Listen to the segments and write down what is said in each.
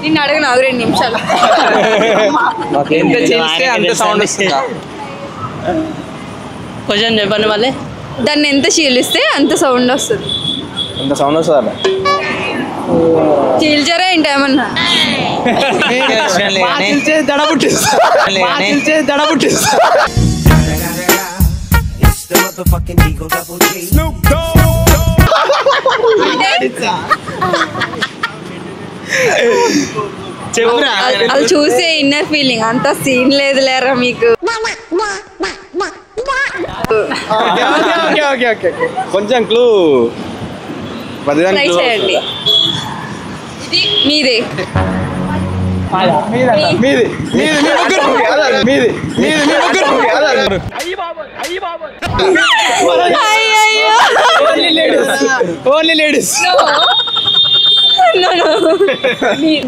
నిన్ను అడగను 2 నిమిషాలు. ఎంత చేస్తే అంత సౌండ్ వస్తుందా? క్వశ్చన్ చెప్పండి మళ్ళీ. దాన్ని ఎంత చీలిస్తే అంత సౌండ్ వస్తుంది. అంత సౌండ్ వస్తుందా? చీల్చారా ఏంటి ఏమన్నా? అది చూసే ఇన్నర్ ఫీలింగ్, అంత సీన్ లేదు లేరా మీకు. కొంచెం క్లూ ట్రై చేయండి. ఇది మీదే.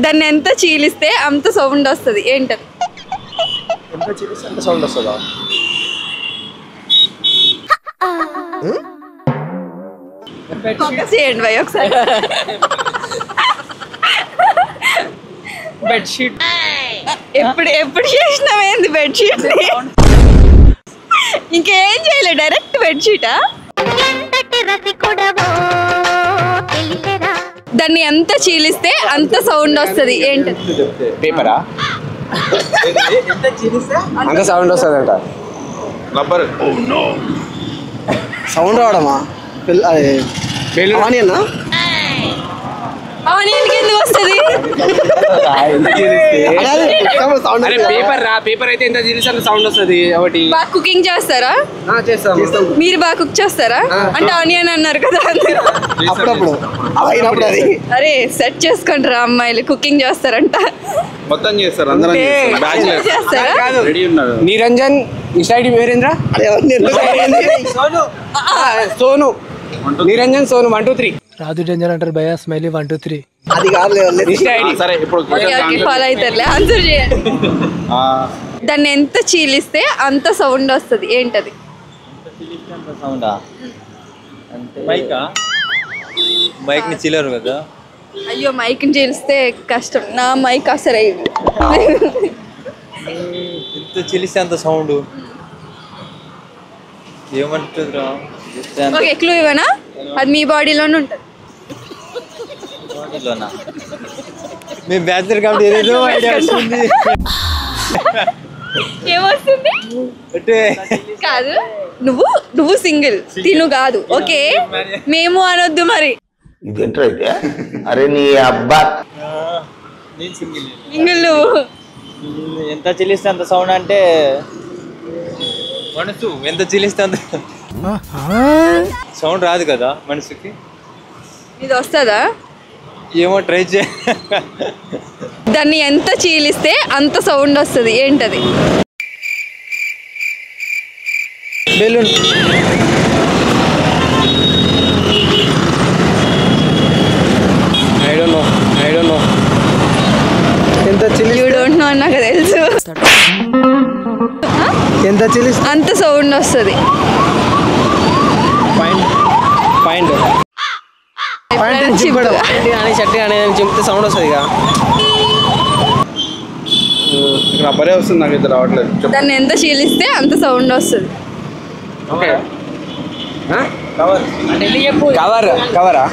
దాన్ని ఎంత చీలిస్తే అంత సౌండ్ వస్తుంది. ఏంటది? ఎంత చీలిస్తే అంత సౌండ్ వస్తుందా? చేయండి భయ్ ఒకసారి. బెడ్షీట్. ఎప్పుడు చేసినావేంది బెడ్షీట్? ఇంకేం చేయలే, డైరెక్ట్ బెడ్షీటా? దాన్ని ఎంత చీలిస్తే అంత సౌండ్ వస్తుంది. ఏంటి? పేపరా? అంత సౌండ్ వస్తుందంట. రబ్బర్. సౌండ్ రావడమా? ఆనియన్నా? ఆనియన్కి ఎందుకు వస్తుంది? పేపర్ రా. పేపర్ అయితే ఎంత చీలిస్తే అంత సౌండ్ వస్తుంది. ఒకటి బాగా కుకింగ్ చేస్తారా? చేస్తాం. మీరు బాగా కుక్ చేస్తారా? అంటే ఆనియన్ అన్నారు కదా. అప్పుడప్పుడు అది. అరే సెట్ చేసుకోండి రా అమ్మాయిలు, కుకింగ్ చేస్తారంట. మొత్తం చేస్తారు అందరం. చేస్తారా? రెడీ ఉన్నారు. నిరంజన్. ఇన్స్టా పేరేంద్ర? సోను. నిరంజన్ సోను 1 2 3. రాదు డేంజర్ అంటారు భయ. స్మైలీ 1 2 3. అది కాదు. సరే ఇప్పుడు ఫాలో అవుతారులే. ఆన్సర్ చేయండి. దాన్ని ఎంత చీలిస్తే అంత సౌండ్ వస్తుంది. ఏంటది? మైక్ ని చీలరు కదా. అయ్యో మైక్ ని చీలిస్తే కష్టం. నా మైక్ అసలు ఎంత చీలిస్తే అంత సౌండ్ ఏమంటుందిరా? ఓకే క్లూ ఇవ్వనా? అది మీ బాడీలోనే ఉంటుంది. మేము బ్యాచులర్ కాబట్టి ఏదేదో ఐడియా వస్తుంది. ఏమొస్తుంది? కాదు, నువ్వు సింగిల్, తిను కాదు. ఓకే మేము అనొద్దు మరి. అరే నీ అబ్బా. సింగిల్ నువ్వు. ఎంత చీలిస్తే అంత సౌండ్ అంటే మనసు ఎంత చీలిస్తే అంత సౌండ్ రాదు కదా మనసుకి. ఇది వస్తుందా? ఏమో ట్రై చే. దాన్ని ఎంత చీలిస్తే అంత సౌండ్ వస్తుంది. ఏంటది? బెలూన్. I don't know. ఎంత చిల్లి? యూ డోంట్ నో నాకు తెలుసు. ఎంత చిల్లి అంత సౌండ్ వస్తుంది. పాయింట్. షర్ట్ కానీ చింపితే సౌండ్ వస్తుంది. ఇక రబ్బరే వస్తుంది. నాకు ఇది రావట్లేదు. దాన్ని ఎంత చీలిస్తే అంత సౌండ్ వస్తుంది. ఓకే. కవరా?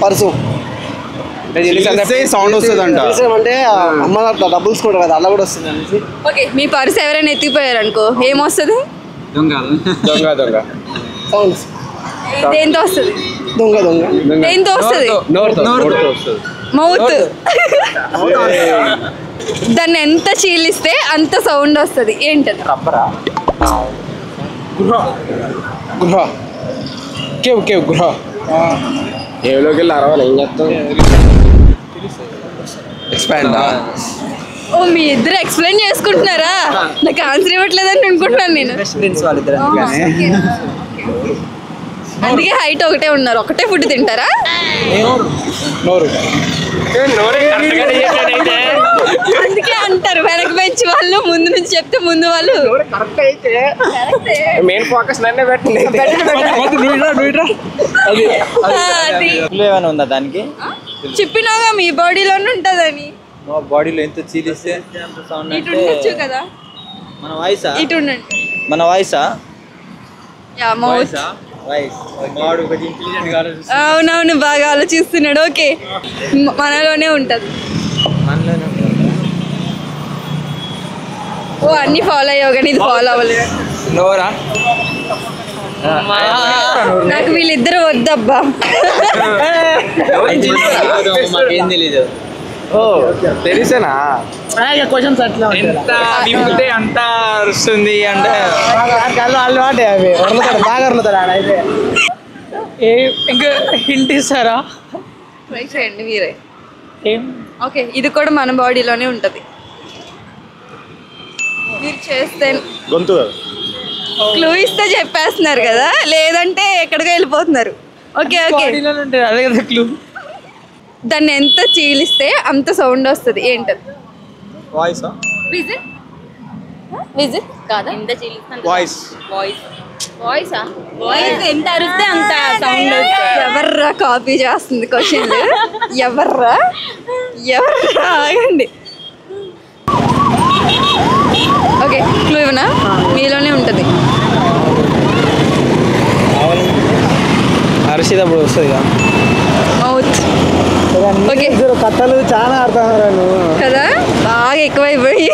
పర్సు. సౌండ్ వస్తుంది అంట. అంటే అమ్మ డబ్బులు తీసుకుంటారు కదా, అలా కూడా వస్తుంది అనేసి. ఓకే మీ పర్స్ ఎవరైనా ఎత్తిపోయారు అనుకో, ఏమొస్తుంది? దొంగ. సౌండ్స్. దేంతో వస్తుంది? దొంగ. దేంతో వస్తుంది? మౌత్. దాన్ని ఎంత చీలిస్తే అంత సౌండ్ వస్తుంది. ఏంటది? గృహ. గృహ. ఏలోకి వెళ్ళి అరవాలి. ఏం చేస్తాం? ఎక్స్పాండ్. ఓ మీ ఇద్దరు ఎక్స్ప్లెయిన్ చేసుకుంటున్నారా? నాకు ఆన్సర్ ఇవ్వట్లేదని అనుకుంటున్నాను నేను. అందుకే హైట్ ఒకటే ఉన్నారు. ఒకటే ఫుడ్ తింటారా? అందుకే అంటారు వెనక బెంచ్ వాళ్ళు ముందు నుంచి చెప్తే ముందు వాళ్ళు. మెయిన్ ఫోకస్ నన్నే ఏమైనా ఉందా దానికి? చెప్పినాగా మీ బాడీలోనే ఉంటదని. మా బాడీలో ఎంత చీలిస్తే సౌండ్ ఇటు ఉండొచ్చు కదా, మన వాయిసా ఇటు ఉండండి. మన వాయిసా యా మౌత్. వాయిస్ వాడు కొంచెం ఇంటెలిజెంట్ గా అవునవును, బాగా ఆలోచిస్తున్నాడు. ఓకే, మనలోనే ఉంటది. ఓ అన్ని ఫాలో అయ్యావు కానీ ఇది ఫాలో అవ్వలేదు. నోరా నాకు వీళ్ళిద్దరు వద్దబ్బా. మాకేం తెలీదు. ఓ తెలిసేనా ఎంత వింటే అంత వస్తుంది అంటే అలవాటే అవి వరలుతాడు, బాగా వరలుతాడు ఆడ అయితే. ఇంకా హింట్ ఇస్తారా? ట్రై చేయండి మీరే. ఏం? ఓకే, ఇది కూడా మన బాడీలోనే ఉంటది. మీరు చేస్తే గొంతు క్లూ ఇస్తే చెప్పేస్తున్నారు కదా, లేదంటే ఎక్కడికి వెళ్ళిపోతున్నారు. ఓకే ఓకే, బాడీలోనే ఉంటుంది, అదే కదా క్లూ. దాన్ని ఎంత చీలిస్తే అంత సౌండ్ వస్తుంది. ఏంటది? వాయిసా? విజిల్ విజిల్ కాదా? ఎంత చీలిస్తే వాయిస్. వాయిసా? వాయిస్ ఎంత అరిస్తే అంత సౌండ్. ఎవర్రా కాపీ చేస్తుంది క్వశ్చన్? ఎవర్రా ఆగండి. ఓకే, క్లూ ఇవ్వనా? మీలోనే ఉంటుంది. అరిసేటప్పుడు వస్తుంది మౌత్. ఓకే, కథలు చాలా ఆడుతున్నారు కదా, బాగా ఎక్కువైపోయి